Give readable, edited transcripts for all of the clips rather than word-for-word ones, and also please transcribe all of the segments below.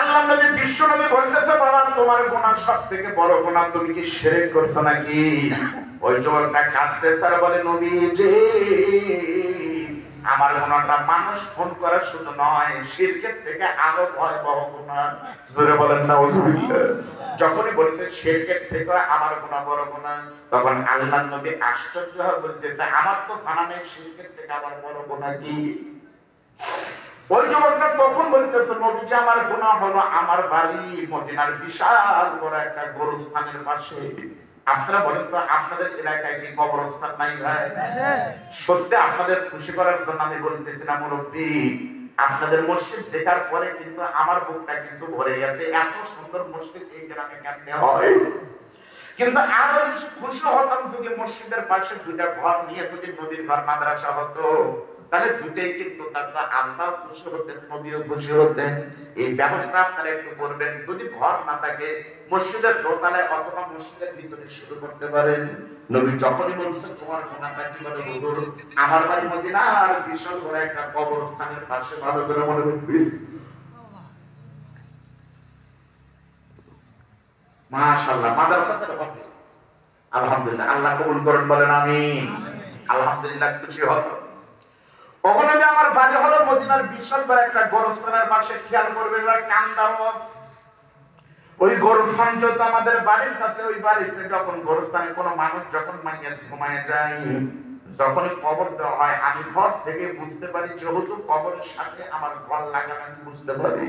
আল্লাহ নবী বিশ্ব নবী বলতেছে বাবা তোমার গুনাহ সবথেকে বড় গুনাহ তুমি কি শিরক করছো নাকি? ওই যুবকটা কাঁদতেছে আর বলে নবী যে আমার গুনাহটা মানুষ খুন করা শুধু নয়, শিরকের থেকে আরো ভয়াবহ গুনাহ। জোরে বলেন নাউজুবিল্লাহ। যখনই বলছে শিরকের থেকে আমার গুনাহ বড় গুনাহ, তখন আল্লাহর নবী আশ্চর্য হয়ে বলতেছে আমার তো জানা নেই শিরকের থেকে আবার বড় গুনাহ কি। ওই যুবকটা তখন বলতেছে নবীজি আমার গুনাহ হলো আমার বাড়ি মদিনার বিশাল বড় একটা গোরস্থানের পাশে। আপনারা বলেন তো আপনাদের এলাকায় কি কবরস্থান নাই ভাই? সত্যি আপনাদের খুশি করার জন্য আমি বলতেছি না মুরব্বী, আপনাদের মসজিদ দেখার পরে কিন্তু আমার বুকটা কিন্তু ভরে গেছে। এত সুন্দর মসজিদ এই গ্রামে কেমনে হয়। কিন্তু আরো বেশি খুশি হতাম যদি মসজিদের পাশে দুইটা ঘর নিয়ে যদি নদীর ঘর মাদ্রাসা হতো, তাহলে দুটেই কিন্তু তারা আল্লাহ খুশি হতেন, নবীও খুশি হতেন। এই ব্যবস্থা আপনারা একটু করবেন। যদি ঘর না থাকে মসজিদের দোতলায় অথবা মসজিদের ভিতরে শুরু করতে পারেন। নবী যখনই বলছেন তোমার গুনাহটা কি বলে হুজুর আমার বাড়ি মদিনার বিশাল বড় একটা কবরস্থানের পাশে, ভালো করে মনে রাখবেন। মাশাআল্লাহ মাদ্রাসাতে হবে আলহামদুলিল্লাহ। আল্লাহ কবুল করেন বলেন আমিন। আলহামদুলিল্লাহ খুশি হতো। ওখানে আমার বাড়ি হলো মদিনার বিশাল বড় একটা গোরস্থানের পাশে। খেয়াল করবেন কান্দারস ওই গোরস্থান যত আমাদের বাড়ির কাছে, ওই বাড়িতে যখন গোরস্থানে কোনো মানুষ যখন মাইয়া ঘুমায় যায়, যখনই কবর দেওয়া হয় আমি ঘর থেকে বুঝতে পারি যেহেতু কবরের সাথে আমার ঘর লাগানো, আমি বুঝতে পারি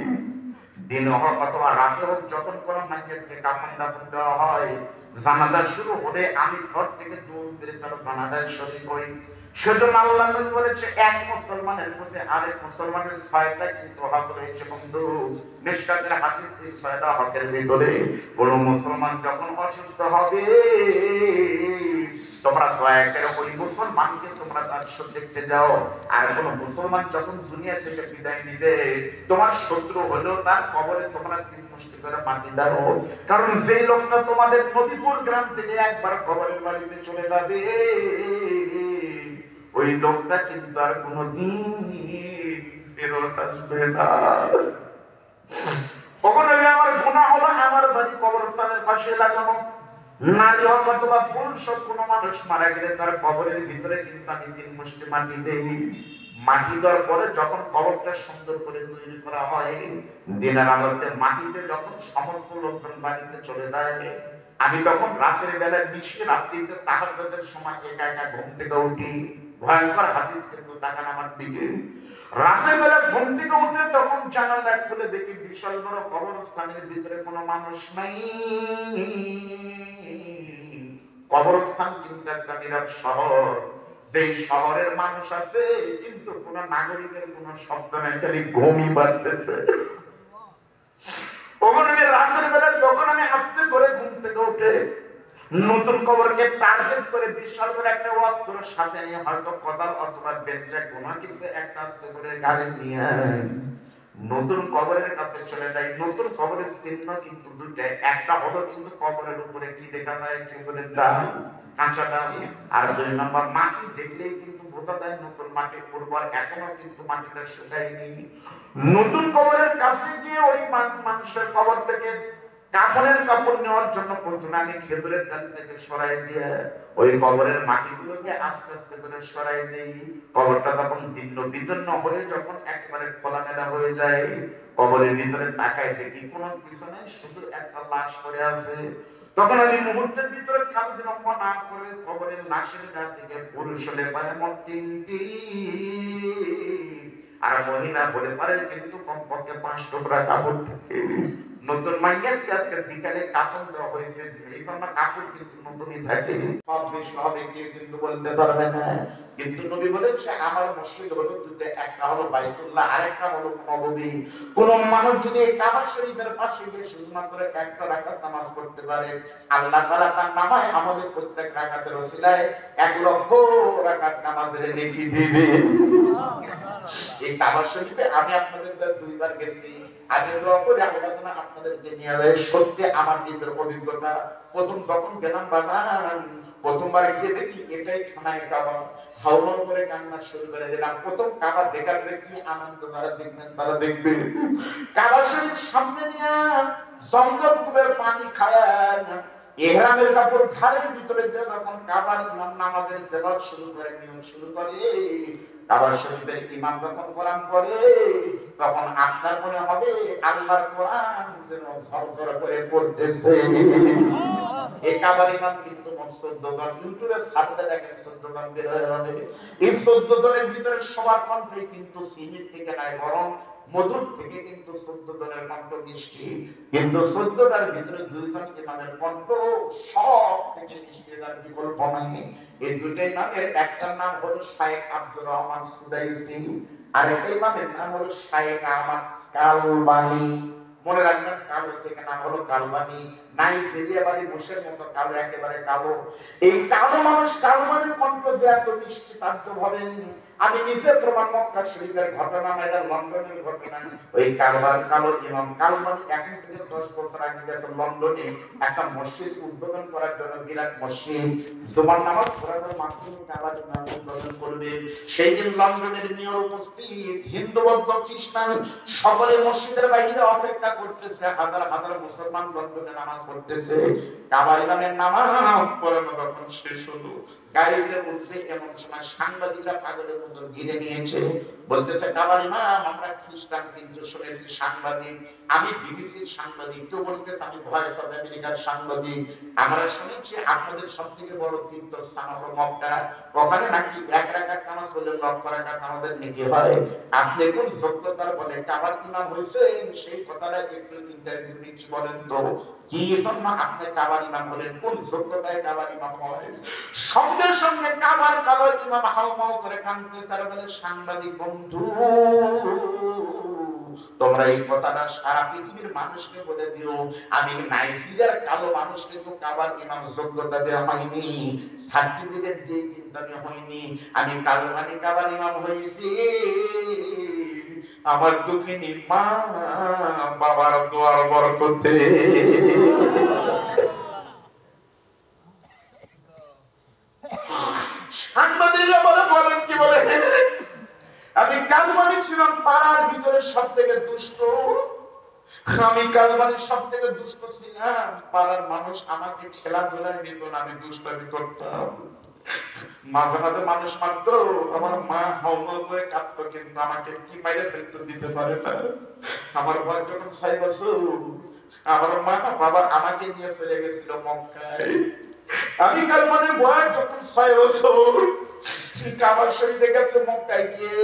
দিন হোক অথবা রাতে হোক যখন কোনো মাইয়াকে কাফন দাফন দেওয়া হয়, জানাজা শুরু হলে আমি ঘর থেকে দৌড় মেরে তার জানাজায় শরীক হই। সেজন্য আল্লাহ নবী বলেছে এক মুসলমানের প্রতি আরেক মুসলমানের 6টা কিন্তু হক রয়েছে বন্ধু। মিশকাতের হাদিস এই 6টা হকের ভিতরে কোন মুসলমান যখন অসুস্থ হবে তোমরা দয়া করে ওই মুসলমানকে তোমরা তার শোক দেখতে যাও। আর কোন মুসলমান যখন দুনিয়া থেকে বিদায় নিবে তোমার শত্রু হলেও তার কবরে তোমরা 3 মুষ্টি করে মাটি দাও। কারণ যেই লোকটা তোমাদের নদীপুর গ্রাম থেকে একবার কবরের বাড়িতে চলে যাবে ওই লোকটা কিন্তু আর কোনদিন ফেরত আসবে না। ওখানে আমার গুনাহ হলো আমার বাড়ি কবরস্থানের পাশে লাগানো। নারী হোক অথবা পুরুষ হোক কোনো মানুষ মারা গেলে তার কবরের ভিতরে কিন্তু আমি 3 মুষ্টি মাটি দেই। মাটি দেওয়ার পরে যখন কবরটা সুন্দর করে তৈরি করা হয়, দিনের আলোতে মাটিতে যখন সমস্ত লোকজন বাড়িতে চলে যায়, আমি তখন রাতের বেলায় মিশে রাত্রিতে তাহাজ্জুদের সময় একা একা ঘুম থেকে উঠি। ভয়ঙ্কর হাদিস কিন্তু তাকান আমার দিকে। রাতের বেলা ঘুম থেকে উঠে তখন জানালা খুলে দেখি বিশাল বড় কবরস্থানের ভিতরে কোনো মানুষ নাই। কবরস্থান কিন্তু একটা নীরব শহর। যেই শহরের মানুষ আছে কিন্তু কোন নাগরিকের কোন শব্দ নেই, খালি ঘুমই বাড়তেছে। ওখানে রাতের বেলা তখন আমি আস্তে করে ঘুম থেকে উঠে নতুন কবরকে টার্গেট করে বিশাল করে একটা অস্ত্র সাথে নিয়ে হয়তো কোদাল অথবা বেঞ্চা কোনো কিছু একটা আস্তে করে গাড়ি নিয়ে নতুন কবরের কাছে চলে যায়। নতুন কবরের চিহ্ন কিন্তু দুইটাই। একটা হলো কিন্তু কবরের উপরে কি দেখা যায়, কি বলে ডাল, কাঁচা ডাল। আর 2 নম্বর মাটি দেখলেই কিন্তু বোঝা যায় নতুন মাটি উর্বর, এখনো কিন্তু মাটিটা শুকায়নি। নতুন কবরের কাছে গিয়ে ওই মানুষের কবর থেকে কাপড়ের কাপড় নেওয়ার জন্য প্রথমে আমি খেজুরের ডালটাকে সরাই দিয়ে ওই কবরের মাটিগুলোকে আস্তে আস্তে করে সরাই দিই। কবরটা যখন দীর্ণ বিদীর্ণ হয়ে যখন একেবারে খোলামেলা হয়ে যায়, কবরের ভিতরে তাকায় দেখি কোনো কিছু নেই, শুধু একটা লাশ পড়ে আছে। তখন আমি মুহূর্তের ভিতরে কাল বিলম্ব না করে কবরের লাশের গা থেকে পুরুষ হলে পারে মোট 3টি আর মহিলা হলে পারে কিন্তু কমপক্ষে 5 টুকরা কাপড় থাকে। নতুন মাইয়াকে আজকে বিকালে কাপড় দেওয়া হয়েছে, এই জন্য কাপড় কিন্তু নতুনই থাকে। সব বেশি হবে কেউ কিন্তু বলতে পারবে না। কিন্তু নবী বলেছে আমার মসজিদ হলো দুটো, একটা হলো বাইতুল্লাহ আর একটা হলো নববী। কোন মানুষ যদি কাবা শরীফের পাশে গিয়ে শুধুমাত্র একটা রাকাত নামাজ পড়তে পারে, আল্লাহ তাআলা তার নামায় আমলে প্রত্যেক রাকাতের ওসিলায় 1 লক্ষ রাকাত নামাজের নেকি দিবে। এই কাবা শরীফে আমি আপনাদের দ্বারা 2 বার গেছি। আগে দোয়া করে আল্লাহ যেন আপনাদেরকে নিয়ে যায়। সত্যি আমার নিজের অভিজ্ঞতা, প্রথম যখন গেলাম বাজান, প্রথমবার গিয়ে দেখি এটাই খানায় কাবা, হাওমাও করে কান্না শুরু করে দিলাম। প্রথম কাবা দেখার যে কি আনন্দ, যারা দেখবেন তারা দেখবে। কাবা শরীফ সামনে নিয়ে জমজম কুবের পানি খায়, ইহরামের কাপড় ঘাড়ের ভিতরে দিয়ে যখন কাবার ইমাম নামাজের তেলাওয়াত শুরু করে, নিয়ম শুরু করে, কাবা শরীফের ইমাম যখন কোরআন পড়ে, তখন আপনার মনে হবে আল্লাহর কোরআন যেন ঝরঝর করে পড়তেছে। এই কাবার ইমাম কিন্তু 14 জন, ইউটিউবে ছাড়তে দেখেন 14 জন বের হয়ে যাবে। এই 14 জনের ভিতরে সবার কণ্ঠে কিন্তু সিনির থেকে নাই, বরং মধুর থেকে কিন্তু 14 জনের কণ্ঠ মিষ্টি। কিন্তু 14টার ভিতরে 2 জন ইমামের কণ্ঠ সব থেকে মিষ্টি, তার বিকল্প নাই। এই দুটোই নামের একটার নাম হলো শায়েখ আব্দুর রহমান সুদাইসি, আর একটা ইমামের নাম হলো শায়েখ আহমদ কালবানি। মনে রাখবেন, কালো থেকে নাম হলো কালবানি। নাইজেরিয়া বাড়ি মোষের মতো কালো, একেবারে কালো। এই কালো মানুষ, কালো মানুষের কণ্ঠ যে এত মিষ্টি তাজ্জব হবেন। আমি নিজে প্রমাণ, মক্কা শরীফের ঘটনা না, এটা লন্ডনের ঘটনা। ওই কারবার কালো ইমাম কালবানি এখন থেকে 10 বছর আগে গেছে লন্ডনে একটা মসজিদ উদ্বোধন করার জন্য, বিরাট মসজিদ। তোমার নামাজ পড়ানোর মাধ্যমে কাবার ইমাম উদ্বোধন করবে। সেই দিন লন্ডনের মেয়র উপস্থিত, হিন্দু বৌদ্ধ খ্রিস্টান সকলে মসজিদের বাইরে অপেক্ষা করতেছে। হাজার হাজার মুসলমান লন্ডনে নামাজ পড়তেছে। কাবার ইমামের নামাজ পড়ানো যখন শেষ হলো, গাড়িতে উঠবে এমন সময় সাংবাদিকরা পাগলের মতো ঘিরে নিয়েছে। বলতেছে, কাবার ইমাম, আমরা খ্রিস্টান কিন্তু শুনেছি সাংবাদিক, আমি বিবিসির সাংবাদিক, তো বলতেছে আমি ভয়েস অফ আমেরিকার সাংবাদিক। আমরা শুনেছি আপনাদের সবথেকে বড় তীর্থস্থান হলো মক্কা, ওখানে নাকি 1 রাকাত নামাজ পড়লে 1 রাকাত নামাজের নেকি হয়। আপনি কোন যোগ্যতার বলে কাবার ইমাম হয়েছেন, সেই কথাটা একটু ইন্টারভিউ নিচ্ছি, বলেন তো কি জন্য আপনি কাবার ইমাম হলেন, কোন যোগ্যতায় কাবার ইমাম হয়? সঙ্গে সঙ্গে কাবার কালো ইমাম হাউমাউ করে কাঁদতেছে আর বলে, সাংবাদিক বন্ধু, তোমরা এই কথাটা সারা পৃথিবীর মানুষকে বলে দিও, আমি নাইজেরিয়ার কালো মানুষ কিন্তু কাবার ইমাম যোগ্যতা দেওয়া হয়নি, সার্টিফিকেট দিয়ে কিন্তু আমি হয়নি, আমি কালবানি কাবার ইমাম হয়েছি আমার দুঃখিনী মা বাবার দোয়ার বরকতে। সাংবাদিকরা বলে, বলেন কি বলে, আমি কালবানি ছিলাম পাড়ার ভিতরে সব থেকে দুষ্ট, আমি কালবানির সব থেকে দুষ্ট ছিলাম। পাড়ার মানুষ আমাকে খেলাধুলায় নিত না, আমি দুষ্টামি করতাম। মাঝে মাঝে মানুষ মারত, আমার মা হাউমাউ করে কাঁদতো, কিন্তু আমাকে কি মাইরে ফেলতে দিতে পারে না। আমার বয়স যখন 6 বছর, আমার মা বাবা আমাকে নিয়ে চলে গেছিল মক্কায়। আমি কালবানির বয়স যখন 6 বছর, কাবা শরীফে গেছে মক্কায় গিয়ে।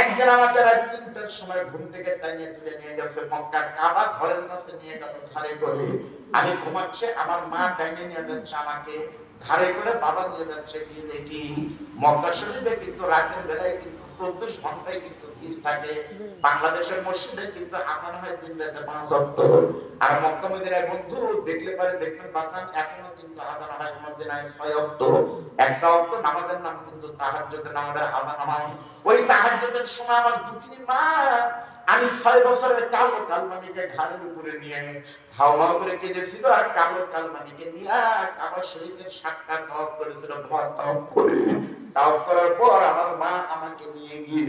একদিন আমাকে রাত 3টার সময় ঘুম থেকে টানিয়ে তুলে নিয়ে গেছে মক্কার কাবা ঘরের কাছে নিয়ে গেল ধারে করে। আমি ঘুমাচ্ছে, আমার মা টানিয়ে নিয়ে যাচ্ছে আমাকে ধারে করে, বাবা নিয়ে যাচ্ছে। গিয়ে দেখি মক্কা শরীফে কিন্তু রাতের বেলায় কিন্তু 24 ঘন্টায় কিন্তু ভিড় থাকে। বাংলাদেশের মসজিদে কিন্তু আজান হয় 3 রাতে 5 ওয়াক্ত, আর মক্কা মদিনায় বন্ধু দেখলে পারে দেখবেন বাসান, এখনো কিন্তু আজান হয় মদিনায় 6 ওয়াক্ত। একটা ওয়াক্ত নামাজের নাম কিন্তু তাহাজ্জুদের নামাজের আজান হয়। ওই তাহাজ্জুদের সময় আমার দুঃখিনী মা, আমি 6 বছরের কালো কালমানিকে ঘাড়ের উপরে নিয়ে হাওমাউ করে কেঁদেছিল, আর কালো কালমানিকে নিয়ে কাবা শরীফের 7টা তাওয়াফ করেছিল, ভর তাওয়াফ করে। তাওয়াফ করার পর আমার মা আমাকে নিয়ে গিয়ে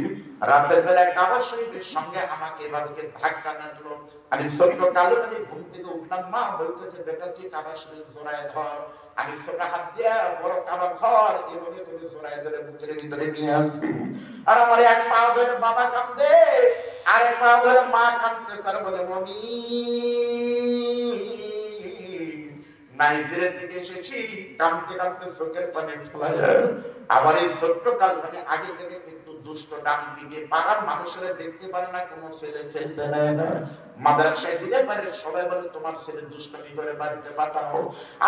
রাতের বেলায় কাবা শরীফের সঙ্গে আমাকে এভাবে ধাক্কা দিল। আমি ছোট্ট কালো মানে ঘুম থেকে উঠলাম, মা বলতেছে, বেটা তুই কাবা শরীফ জোড়ায় ধর। আমি ছোট হাত দিয়া বড় কাবা ঘর এভাবে করে জোড়ায় ধরে বুকের ভিতরে নিয়ে আসি। আর আমার এক পা ধরে বাবা কান্দে, আর এক পা ধরে মা কান্দতে, স্যার বলে, মনি নাইজেরিয়া থেকে এসেছি, কাঁদতে কাঁদতে চোখের পানি ফেলায়। আবার এই ছোট্ট কাল মানে আগে থেকে কিন্তু দুষ্ট ডান দিকে পাড়ার মানুষেরা দেখতে পারে না, কোনো ছেলে খেলতে নেয় না। মাদ্রাসায় দিলে পারে, সবাই বলে তোমার ছেলে দুষ্টামি করে বাড়িতে পাঠাও।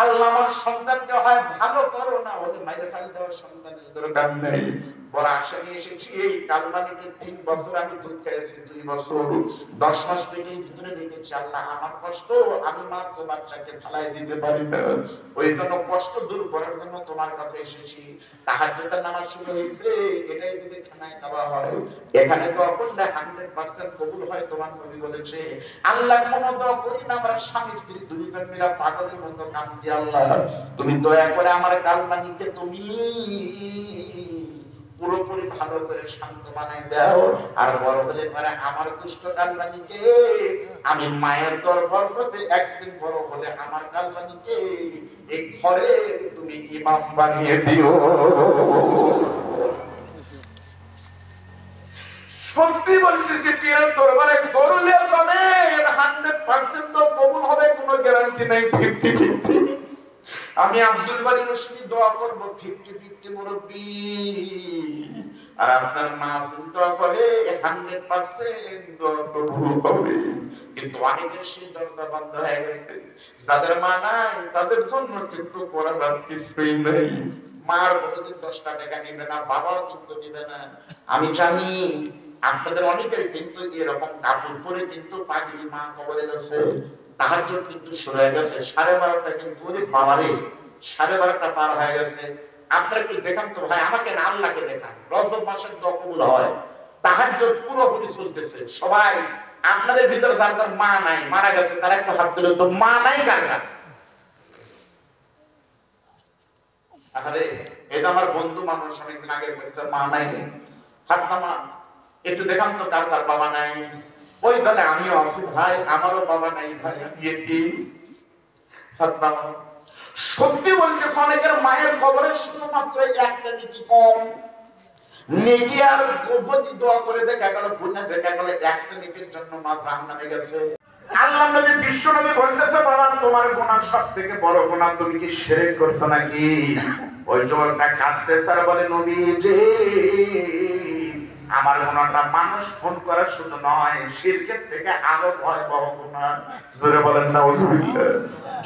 আল্লাহ আমার সন্তানকে হয় ভালো করো, না হলে মাইরে ফেল দেওয়ার সন্তানের দরকার নেই। বড় আশা নিয়ে এসেছি। এই কালবানিকে 3 বছর আমি দুধ খাইয়েছি, 2 বছর 10 মাস পেটের ভিতরে রেখেছি। আল্লাহ আমার কষ্ট আমি মা তো বাচ্চাকে ফালাই দিতে পারি না, ওই জন্য কষ্ট দূর করার জন্য তোমার কাছে এসেছি। তাহাজ্জুদের নামাজ শুরু হয়েছে, এটাই যদি খানায় খাওয়া হয় এখানে তো অকল্যা 100% কবুল হয়। তোমার নবী বলেছে আল্লাহ কোনো দোয়া করি না, আমরা স্বামী স্ত্রী দুইজন মিলে পাগলের মতো কাঁদি, আল্লাহ তুমি দয়া করে আমার কালবানিকে তুমি পুরোপুরি ভালো করে শান্ত বানাই দাও। আর বড় হলে পরে আমার দুষ্ট কালবানিকে আমি মায়ের গর্ভ হতে একদিন বড় হলে আমার কালবানিকে এই ঘরে তুমি ইমাম বানিয়ে দিও। সত্যি বলতেছি, পীরের দরবারে দৌড়লে যাবে 100% তো কবুল হবে, কোনো গ্যারান্টি নাই। 50-50 আমি আব্দুল বারী রশিদি দোয়া করব 50-50 মুরব্বি, আর আপনার মা দোয়া করে 100% দোয়া কবুল হবে। কিন্তু অনেকের সেই দরজা বন্ধ হয়ে গেছে। যাদের মা নাই তাদের জন্য কিন্তু করার কিছুই নেই। মার প্রতিদিন 10 টাকা নিবে না, বাবাও কিন্তু নিবে না। আমি জানি আপনাদের অনেকের কিন্তু এরকম কাপড় পরে কিন্তু পাগলি মা কবরে গেছে, তাহাজ্জুদ কিন্তু শুরু হয়ে গেছে 12:30 কিন্তু ওরে বাবারে 12:30 পার হয়ে গেছে। আপনারা একটু দেখান তো ভাই, আমাকে না আল্লাহকে দেখান। রজব মাসের দোয়া কবুল হয়, তাহাজ্জুদ পুরোপুরি চলতেছে। সবাই আপনাদের ভিতরে যার যার মা নাই, মারা গেছে, তারা একটু হাত তুলে তো। মা নাই কার কার? আরে এটা আমার বন্ধু মানুষ অনেকদিন আগে বলেছে মা নাই, হাত নামা। একটু দেখান তো কার কার বাবা নাই। ওই দলে আমিও আছি ভাই, আমারও বাবা নাই ভাই, আমি এতিম। হাত নামা। সত্যি বলতেছে অনেকের মায়ের কবরে শুধুমাত্র একটা নেকি কম। নেকি আর গোপতি দোয়া করে দেখা গেল, পুণ্য দেখা গেল, একটা নেকির জন্য মা জাহান্নামে গেছে। আল্লাহ নবী বিশ্ব নবী বলতেছে বাবা তোমার গুনাহ সবথেকে বড় গুনাহ, তুমি কি শিরক করছো নাকি? ওই যুবকটা কাঁদতেছে আর বলে নবী যে আমার গুনাহটা মানুষ ফোন করা শুধু নয়, শিরকের থেকে আরো ভয়াবহ গুনাহ। জোরে বলেন নাউজুবিল্লাহ।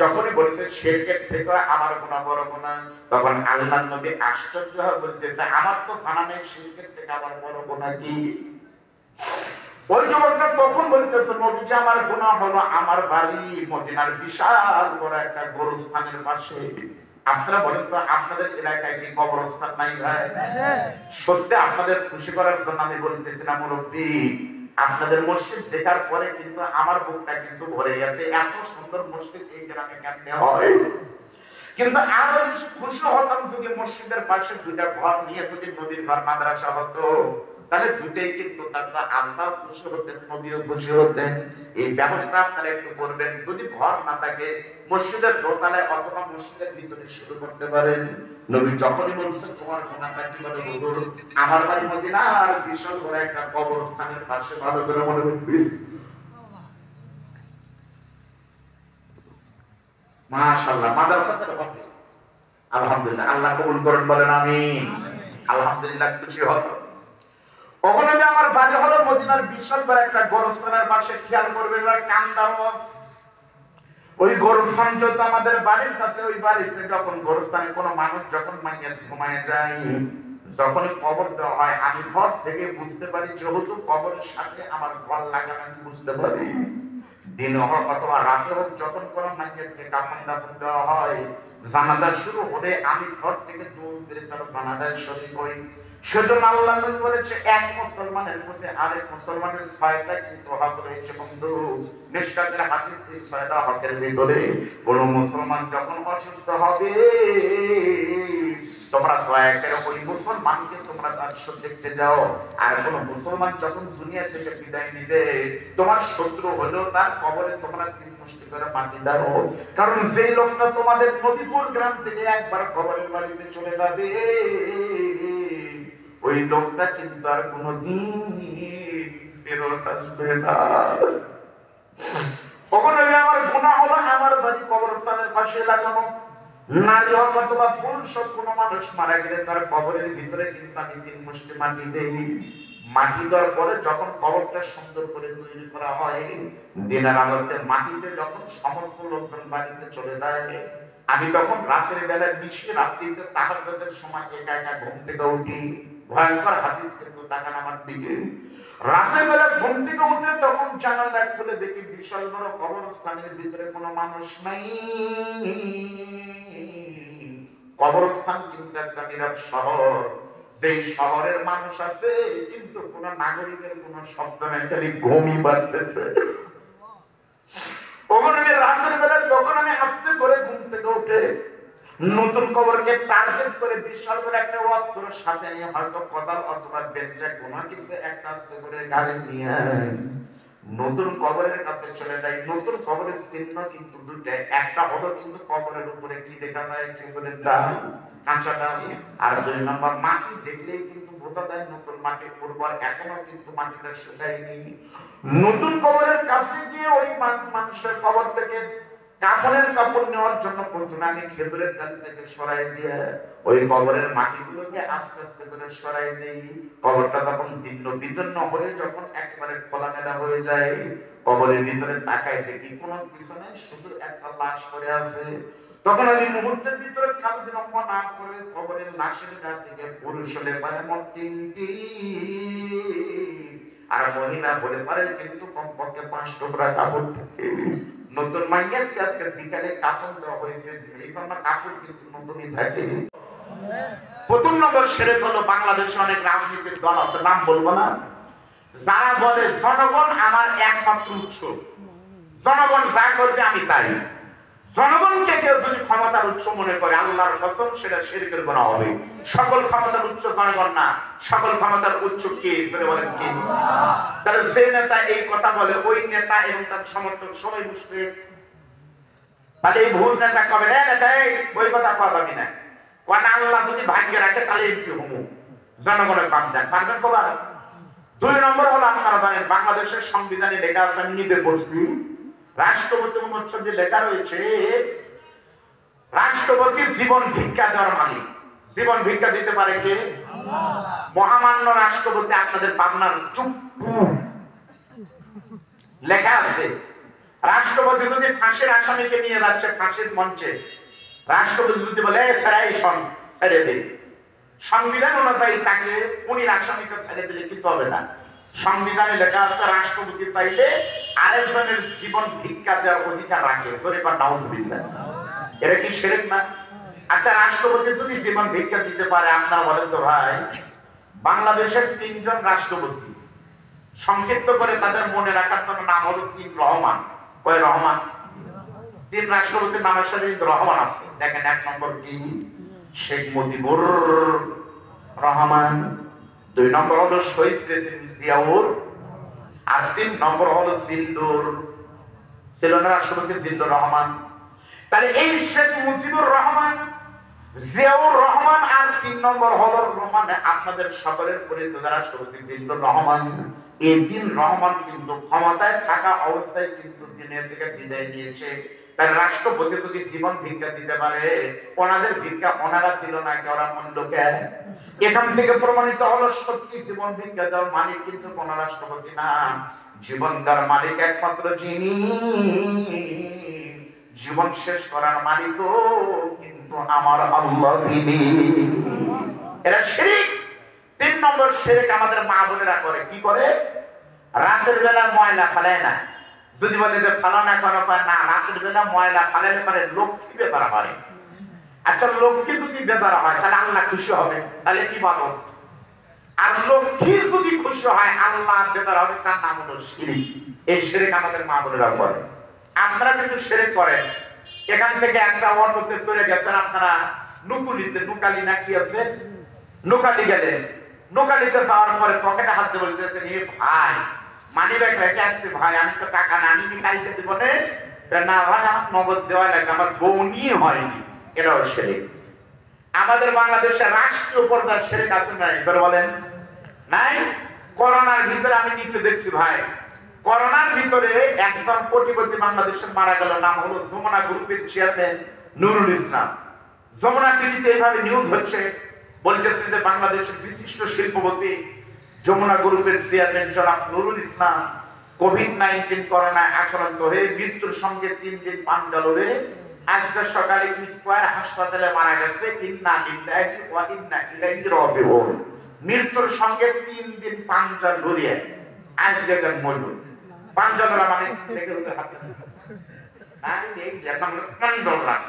যখনই বলেছে শিরকের থেকে আমার গুনাহ বড় গুনাহ, তখন আল্লাহর নবী আশ্চর্য হয়ে বলতেছে আমার তো জানা নেই শিরকের থেকে আবার বড় গুনাহ কি। ওই যুবকটা তখন বলতেছে নবীজি আমার গুনাহ হলো আমার বাড়ি মদিনার বিশাল বড় একটা গোরস্থানের পাশে। আপনারা বলেন তো আপনাদের এলাকায় কি কবরস্থান নাই ভাই? সত্যি আপনাদের খুশি করার জন্য আমি বলতেছি না মুরব্বী, আপনাদের মসজিদ দেখার পরে কিন্তু আমার বুকটা কিন্তু ভরে গেছে। এত সুন্দর মসজিদ এই গ্রামে কেমনে হয়। কিন্তু আরো বেশি খুশি হতাম যদি মসজিদের পাশে 2টা ঘর নিয়ে যদি নবীর ঘর মাদ্রাসা হতো, তাহলে দুটেই কিন্তু আল্লাহ খুশি হতেন, নবীও খুশি হতেন। এই ব্যবস্থা আপনারা একটু করবেন। যদি ঘর না থাকে মসজিদের দোতলায় অথবা মসজিদের ভিতরে শুরু করতে পারেন। নবী যখনই বলছে তোমার গুনাহটা কিভাবে বলবো, আমার বাড়ি মদিনার বিশাল বড় একটা কবরস্থানের পাশে, ভালো করে মনে রাখবি। মাশাআল্লাহ মাদ্রাসাতে হবে। আলহামদুলিল্লাহ, আল্লাহ কবুল করুন, বলেন আমিন। আলহামদুলিল্লাহ, খুশি হতো। ওখানে আমার বাড়ি হলো মদিনার বিশাল বড় একটা গোরস্থানের পাশে। খেয়াল করবেন কান্দারস, ওই গোরস্থান যত আমাদের বাড়ির কাছে, ওই বাড়িতে যখন গোরস্থানে কোনো মানুষ যখন মাইয়াত ঘুমায় যায়, যখনই কবর দেওয়া হয়, আমি ঘর থেকে বুঝতে পারি যেহেতু কবরের সাথে আমার ঘর লাগানো, আমি বুঝতে পারি দিন হোক অথবা রাতে হোক, যখন কোনো মাইয়াতকে কাফন দাফন দেওয়া হয়, জানাজা শুরু হলে আমি ঘর থেকে দৌড় মেরে তার জানাজায় শরীক হই। সেজন্য আল্লাহ নবী বলেছে এক মুসলমানের মধ্যে আরেক মুসলমানের 6টা কিন্তু হক রয়েছে বন্ধু। মিশকাতের হাদিস এই 6টা হকের ভিতরে কোন মুসলমান যখন অসুস্থ হবে তোমরা দয়া করে ওই মুসলমানকে তোমরা তার দেখতে যাও। আর কোন মুসলমান যখন দুনিয়া থেকে বিদায় নিবে, তোমার শত্রু হলেও তার কবরে তোমরা 3 মুষ্টি করে মাটি দাও। কারণ যেই লোকটা তোমাদের নবীপুর গ্রাম থেকে একবার কবরের বাড়িতে চলে যাবে, ওই লোকটা কিন্তু আর কোনদিন ফেরত আসবে না। ওখানে আমার গুনাহ হলো আমার বাড়ি কবরস্থানের পাশে লাগানো। নারী হোক অথবা পুরুষ হোক, কোনো মানুষ মারা গেলে তার কবরের ভিতরে কিন্তু আমি 3 মুষ্টি মাটি দেই। মাটি দেওয়ার পরে যখন কবরটা সুন্দর করে তৈরি করা হয়, দিনের আলোতে মাটিতে যখন সমস্ত লোকজন বাড়িতে চলে যায়, আমি তখন রাতের বেলায় মিশিয়ে রাত্রিতে তাহাজ্জুদের সময় একা একা ঘুম থেকে উঠি। ভয়ঙ্কর হাদিস, কিন্তু তাকান আমার দিকে। রাতের বেলা ঘুম থেকে উঠে তখন জানালা খুলে দেখি বিশাল বড় কবরস্থানের ভিতরে কোনো মানুষ নাই। কবরস্থান কিন্তু একটা নীরব শহর, যে শহরের মানুষ আছে কিন্তু কোন নাগরিকের কোন শব্দ নাই, খালি ঘুমই বাড়তেছে। রাতের বেলা তখন আমি আস্তে করে ঘুম থেকে উঠে নতুন কবরকে টার্গেট করে বিশাল করে একটা অস্ত্র সাথে নিয়ে, হয়তো কোদাল অথবা বেঞ্চে কোনো কিছু একটা আস্তে করে গাড়ি নিয়ে নতুন কবরের কাছে চলে যায়। নতুন কবরের চিহ্ন কিন্তু দুইটা, একটা হলো কিন্তু কবরের উপরে কি দেখা যায়, খেজুরের ডাল, কাঁচা ডাল, আর 2 নম্বর মাটি দেখলেই কিন্তু বোঝা যায় নতুন মাটি উর্বর, এখনো কিন্তু মাটিটা শুকায়নি। নতুন কবরের কাছে গিয়ে ওই মানুষের কবর থেকে কাপড়ের কাপড় নেওয়ার জন্য প্রথমে আমি খেজুরের ডালটাকে সরাই দিয়ে ওই কবরের মাটিগুলোকে আস্তে আস্তে করে সরাই দিই। কবরটা যখন দীর্ণ বিদীর্ণ হয়ে যখন একেবারে খোলামেলা হয়ে যায়, কবরের ভিতরে তাকায় দেখি কোনো কিছু নেই, শুধু একটা লাশ পড়ে আছে। তখন আমি মুহূর্তের ভিতরে কাল বিলম্ব না করে কবরের লাশের গা থেকে পুরুষ হলে পারে মোট 3টি, আর মহিলা হলে পারে কিন্তু কমপক্ষে 5 টুকরা কাপড় থাকে। নতুন মাইয়াকে আজকে বিকালে কাপড় দেওয়া হয়েছে, এই জন্য কাপড় কিন্তু নতুনই থাকে। প্রথম নম্বর শিরক হলো বাংলাদেশে অনেক রাজনৈতিক দল আছে, নাম বলবো না, যারা বলে জনগণ আমার একমাত্র উৎস, জনগণ যা করবে আমি তাই। জনগণকে কেউ যদি ক্ষমতার উৎস মনে করে, আল্লাহর কসম সেটা শিরকের গুনাহ হবে। সকল ক্ষমতার উৎস জনগণ না, সকল ক্ষমতার উৎস কে বলেন কে? তাহলে যে নেতা এই কথা বলে, ওই নেতা এবং তার সমর্থক সবাই বুঝবে। তাহলে এই ভুল নেতা কবে ওই কথা কওয়া যাবে না, কারণ আল্লাহ যদি ভাগ্যে রাখে তাহলে একটু হমু জনগণের পাপ দেন পারবেন কবার। 2 নম্বর হলো আপনারা জানেন বাংলাদেশের সংবিধানে লেখা আছে, আমি নিজে পড়ছি, রাষ্ট্রপতি অনুচ্ছেদে লেখা রয়েছে রাষ্ট্রপতি জীবন ভিক্ষা দেওয়ার মালিক। জীবন ভিক্ষা দিতে পারে কে? মহামান্য রাষ্ট্রপতি। আপনাদের পাবনার চুপ্পু লেখা আছে, রাষ্ট্রপতি যদি ফাঁসির আসামিকে নিয়ে যাচ্ছে ফাঁসির মঞ্চে, রাষ্ট্রপতি যদি বলে ছেড়ে দে, সংবিধান অনুযায়ী তাকে উনি আসামিকে ছেড়ে দিলে কিছু হবে না। সংবিধানে লেখা আছে রাষ্ট্রপতি চাইলে আরেকজনের জীবন ভিক্ষা দেওয়ার অধিকার রাখে। নাউজুবিল্লাহ, এটা কি শিরক না? একটা রাষ্ট্রপতি যদি জীবন ভিক্ষা দিতে পারে, আপনারা বলেন তো ভাই, বাংলাদেশের 3 জন রাষ্ট্রপতি, সংক্ষিপ্ত করে তাদের মনে রাখার জন্য নাম হলো 3 রহমান। কয় রহমান? 3 রাষ্ট্রপতির নামের সাথে রহমান আছে। দেখেন, 1 নম্বর কি? শেখ মুজিবুর রহমান। 2 নম্বর হলো শহীদ প্রেসিডেন্ট জিয়াউর, আর 3 নম্বর হলো জিল্লুর, ছিল না রাষ্ট্রপতি জিল্লুর রহমান। তাহলে এই শেখ মুজিবুর রহমান, জিয়াউর রহমান, আর 3 নম্বর হলো রহমান, আপনাদের সকলের পরিচিত রাষ্ট্রপতি জিল্লুর রহমান। এই 3 রহমান কিন্তু ক্ষমতায় থাকা অবস্থায় কিন্তু দিনের থেকে বিদায় নিয়েছে। তার রাষ্ট্রপতি যদি জীবন ভিক্ষা দিতে পারে, ওনাদের ভিক্ষা ওনারা দিল না, ওরা মূল্য কেন? এখান থেকে প্রমাণিত হলো সত্যি জীবন ভিক্ষা দেওয়ার মালিক কিন্তু কোন রাষ্ট্রপতি না, জীবন দেওয়ার মালিক একমাত্র যিনি জীবন শেষ করার মালিকও কিন্তু আমার আল্লাহ, তিনি। এরা শিরক। 3 নম্বর শিরক আমাদের মা বোনেরা করে। কি করে? রাতের বেলা ময়লা ফেলায় না। যদি বলে যে ফালানা করা পায় না, রাতের বেলা ময়লা ফালাইলে পারে লক্ষ্মী বেতারা পারে। আচ্ছা, লক্ষ্মী যদি বেতারা হয় তাহলে আল্লাহ খুশি হবে, তাহলে ইবাদত। আর লক্ষ্মী যদি খুশি হয় আল্লাহ বেতারা হবে, তার নাম হলো শিরক। এই শিরক আমাদের মা বোনেরা করে। আপনারা কিন্তু শিরক করেন। এখান থেকে একটা অটোতে চলে গেছেন আপনারা নুকুলিতে, নুকালি না কি আছে, নুকালি গেলেন। নুকালিতে যাওয়ার পরে পকেটে হাত দিয়ে বলতেছেন, এ ভাই মানি ব্যাগ রেখে আসছি ভাই, আমি তো টাকা না, আমি কালকে দিব না ভাই, আমার নগদ দেওয়া লাগে, আমার বউ নিয়ে হয়নি। এটাও শিরক। আমাদের বাংলাদেশের রাষ্ট্রীয় পর্যায়ে শিরক আছে না? এবার বলেন নাই? করোনার ভিতরে আমি নিচে দেখছি ভাই, করোনার ভিতরে একজন কোটিপতি বাংলাদেশের মারা গেল, নাম হলো যমুনা গ্রুপের চেয়ারম্যান নুরুল ইসলাম। যমুনা টিভিতে এইভাবে নিউজ হচ্ছে, বলতেছে যে বাংলাদেশের বিশিষ্ট শিল্পপতি যমুনা গ্রুপের চেয়ারম্যান জনাব নুরুল ইসলাম কোভিড-19 করোনায় আক্রান্ত হয়ে মৃত্যুর সঙ্গে 3 দিন পাঞ্জা লড়ে আজকে সকালে স্কয়ার হাসপাতালে মারা গেছে। ইন্না লিল্লাহি ওয়া ইন্না ইলাইহি রাজিউন। মৃত্যুর সঙ্গে 3 দিন পাঞ্জা ধরিয়ে আজকে মরল। পাঞ্জা ধরা মানে দেখে হতে হাতে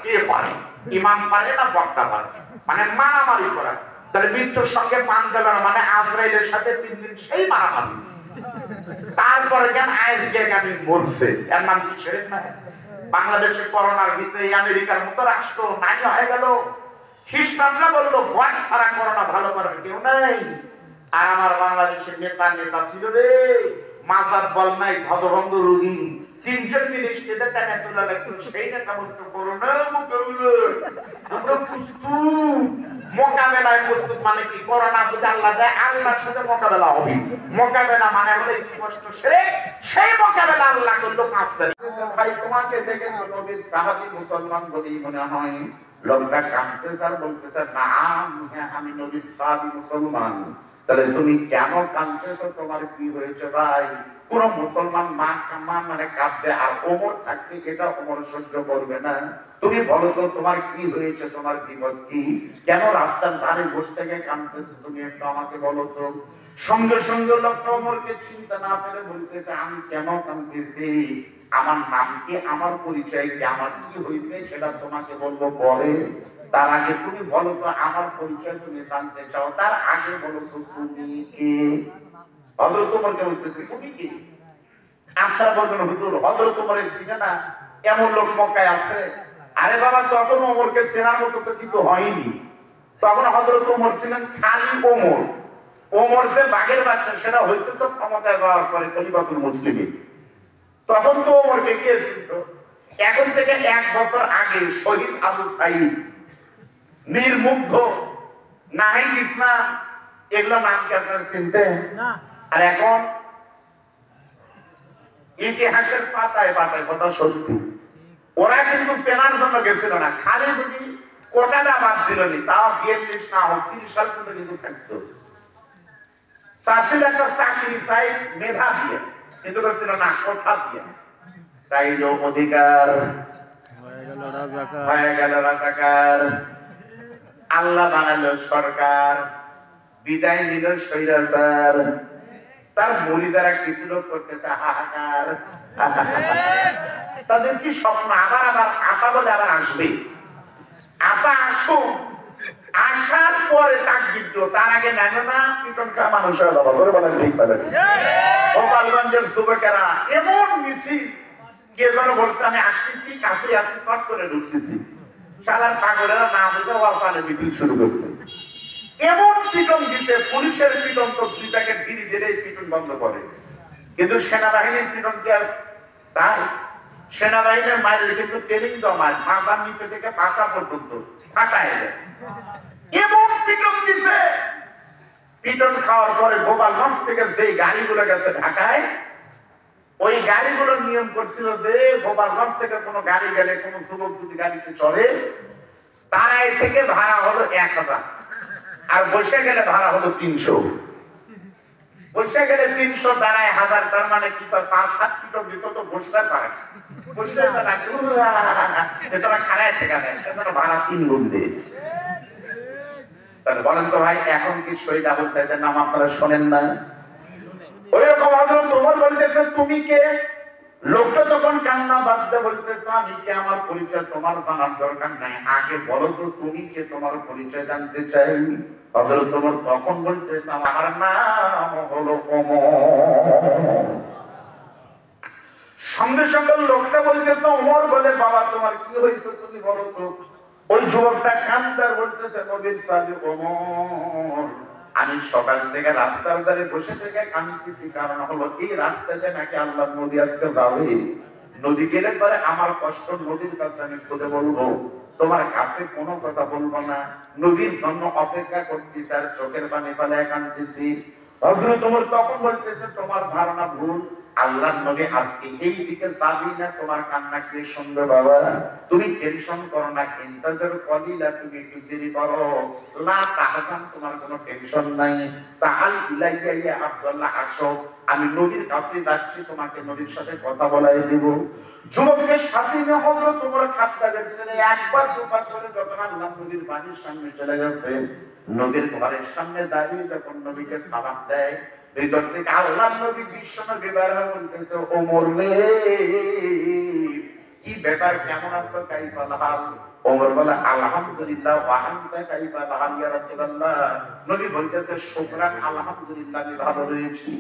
কে পারে, ইমাম পারে না বক্তা পারে, মানে মারামারি করা। তাহলে মৃত্যুর সঙ্গে পাঞ্জা ধরা মানে আজরাইলের সাথে 3 দিন সেই মারামারি। তারপরে কেন আজকে আমি মরছে, এর নাম কি শরীফ না? বাংলাদেশে করোনার ভিতরে আমেরিকার মতো রাষ্ট্র নাই হয়ে গেল। খ্রিস্টানরা বললো ভয় ছাড়া করোনা ভালো করবে কেউ নেই। আর আমার বাংলাদেশের নেতা ছিল রে, মাজার বল নাই, ভদভঙ্গ রোগী, 3 জন মিনিস্ট্রিতে টাকা তোলা লাগতো, সেই নেতা বলতো করোনা আমরা প্রস্তুত, মোকাবেলায় প্রস্তুত। মানে কি? করোনা যদি আল্লাহ দেয়, আল্লাহর সাথে মোকাবেলা হবে। মোকাবেলা মানে হলো স্পষ্ট সেই মোকাবেলা আল্লাহ করলো 5 তারিখ। ভাই তোমাকে দেখে তো নবীর সাহাবী মুসলমান বলেই মনে হয়। লোকটা কাঁদতেছে আর বলতেছে, না আমি নবীর সাহাবী মুসলমান। তাহলে তুমি কেন কাঁদতেছো? তোমার কি হয়েছে ভাই? কোন মুসলমান মা মানে কাঁদবে, আর ওমর থাকতে এটা ওমর সহ্য করবে না। তুমি বলো তো তোমার কি হয়েছে, তোমার বিপদ কি? কেন রাস্তার ধারে বসে থেকে কাঁদতেছো তুমি একটু আমাকে বলো তো। সঙ্গে সঙ্গে লোকটা ওমরকে চিন্তা না পেরে বলতেছে, আমি কেন কাঁদতেছি? আমার নাম কি, আমার পরিচয় কি, আমার কি হয়েছে সেটা তোমাকে বলবো পরে। তার আগে তুমি বলো তো আমার পরিচয় তুমি জানতে চাও, তার আগে বলো তো তুমি কে? হযরত ওমরকে বলতেছে তুমি কি? আপনারা বলবেন হুজুর হযরত ওমরের চিনে না, এমন লোক মক্কায় আছে? আরে বাবা, তখন ওমরকে চেনার মতো তো কিছু হয়নি। তখন হযরত ওমর ছিলেন খালি ওমর। ওমর যে বাঘের বাচ্চা সেটা হয়েছে তো ক্ষমতায় যাওয়ার পরে খলিফাতুল মুসলিমিন। তখন তো ওমরকে কে চিনতো? এখন থেকে 1 বছর আগে শহীদ আবু সাইদ, নির্মুগ্ধ, নাহিদ ইসলাম, এগুলো নাম কি আপনারা চিনতেন? আর এখন ইতিহাসের পাতায় পাতায় কথা সত্যি। ওরা কিন্তু চেনার জন্য গেছিল না, খালি যদি কোটাটা বাদ দিল নি, তাও 42 না হোক 30 সাল পর্যন্ত কিন্তু থাকতো। চাচ্ছিল একটা চাকরি চাই মেধা দিয়ে, কিন্তু বলছিল না কোঠা দিয়ে। চাইল অধিকার, হয়ে গেল রাজাকার। আল্লাহ বানালো সরকার, বিদায় নিল স্বৈরাচার। তার মুরিদারা কিছু লোক করতেছে হাহাকার। তাদের কি স্বপ্ন? আবার আপা বলে আবার আসবে, আপা আসুক, আসার পরে তাকবীর দিও, তার আগে জানো না পিটন কা মানুষ হয়ে যাবে। করে বলেন ঠিক পাবেন? গোপালগঞ্জের যুবকেরা এমন মিছিল, কে যেন বলছে আমি আসতেছি, কাছে আসি, শর্ট করে ঢুকতেছি। শালার পাগলেরা না বুঝে ওয়াফালে মিছিল শুরু করছে। এমন পিটন দিচ্ছে, পুলিশের পিটন তো 2 প্যাকেট বিড়ি দিলেই পিটন বন্ধ করে, কিন্তু সেনাবাহিনীর পিটন কি আর তাই? সেনাবাহিনীর মায়ের কিন্তু ট্রেনিং দেওয়া মায়ের মাথার নিচে থেকে পাশা পর্যন্ত ফাটায় দেয়। এমন পিটন দিছে, পিটন খাওয়ার পরে গোপালগঞ্জ থেকে যে গাড়িগুলো গেছে ঢাকায়, ওই গাড়িগুলোর নিয়ম করছিল যে গোপালগঞ্জ থেকে কোনো গাড়ি গেলে, কোনো যুবক যদি গাড়িতে চড়ে, তারাই থেকে ভাড়া হলো 1000, আর বসে গেলে ভাড়া হলো 300। বসে গেলে 300, দাঁড়ায় 1000, তার মানে কি 5-7 পিটন দিত তো বসতে পারে। বসলে তারা খারায় থেকে নেয়, সেটা ভাড়া 3 গুণ দিয়ে। তাহলে বলেন তো ভাই, এখন কি শহীদ আবু সাইদের নাম আপনারা শোনেন না? ওইরকম হযরত ওমর বলতেছে তুমি কে? লোকটা তখন কান্না বাঁধতে বলতেছে আমি কে, আমার পরিচয় তোমার জানার দরকার নাই, আগে বলো তো তুমি কে, তোমার পরিচয় জানতে চাই। হযরত ওমর তখন বলতেছে আমার নাম হলো ওমর। সঙ্গে সঙ্গে লোকটা বলতেছে ওমর বলে বাবা তোমার কি হয়েছে তুমি বলো তো। ওই যুবকটা কান্দার বলতেছে নবীর সাথে ওমর, আমি সকাল থেকে রাস্তার ধারে বসে থেকে কাঁদতেছি, কারণ হলো এই রাস্তাতে নাকি আল্লাহ নবী আজকে যাবে। নদী গেলে পরে আমার কষ্ট নদীর কাছে আমি খুলে বলবো, তোমার কাছে কোনো কথা বলবো না। নবীর জন্য অপেক্ষা করতেছি আর চোখের পানি ফেলে কাঁদতেছি। হযরত ওমর তখন বলতেছে তোমার ধারণা ভুল, আল্লাহর নবী আজকে এই দিকে যাবি না, তোমার কান্না কে শুনবে বাবা? তুমি টেনশন করো না, ইন্তাজার কলিলা, তুমি একটু দেরি করো, লা তাহজান, তোমার কোনো টেনশন নাই। তাআল ইলাইয়া ইয়া আব্দুল্লাহ, আসো, আমি নবীর কাছে যাচ্ছি, তোমাকে নবীর সাথে কথা বলাই দেব। যুবককে সাথে নিয়ে হযরত ওমর খাদ্দাবের ছেলে একবার দুবার করে যখন আল্লাহর নবীর বাড়ির সামনে চলে গেছে, নবীর ঘরের সামনে দাঁড়িয়ে যখন নবীকে সালাম দেয়, ভিতর থেকে আল্লাহর নবী বিশ্ব নবী বের হয়ে বলতেছে, ওমর রে কি ব্যাপার, কেমন আছো, কাইফাল হাল? ওমর বলে আলহামদুলিল্লাহ, ওয়া আনতা কাইফাল হাল ইয়া রাসূলুল্লাহ? নবী বলতেছে শুকরান, আলহামদুলিল্লাহ, আমি ভালো রয়েছি।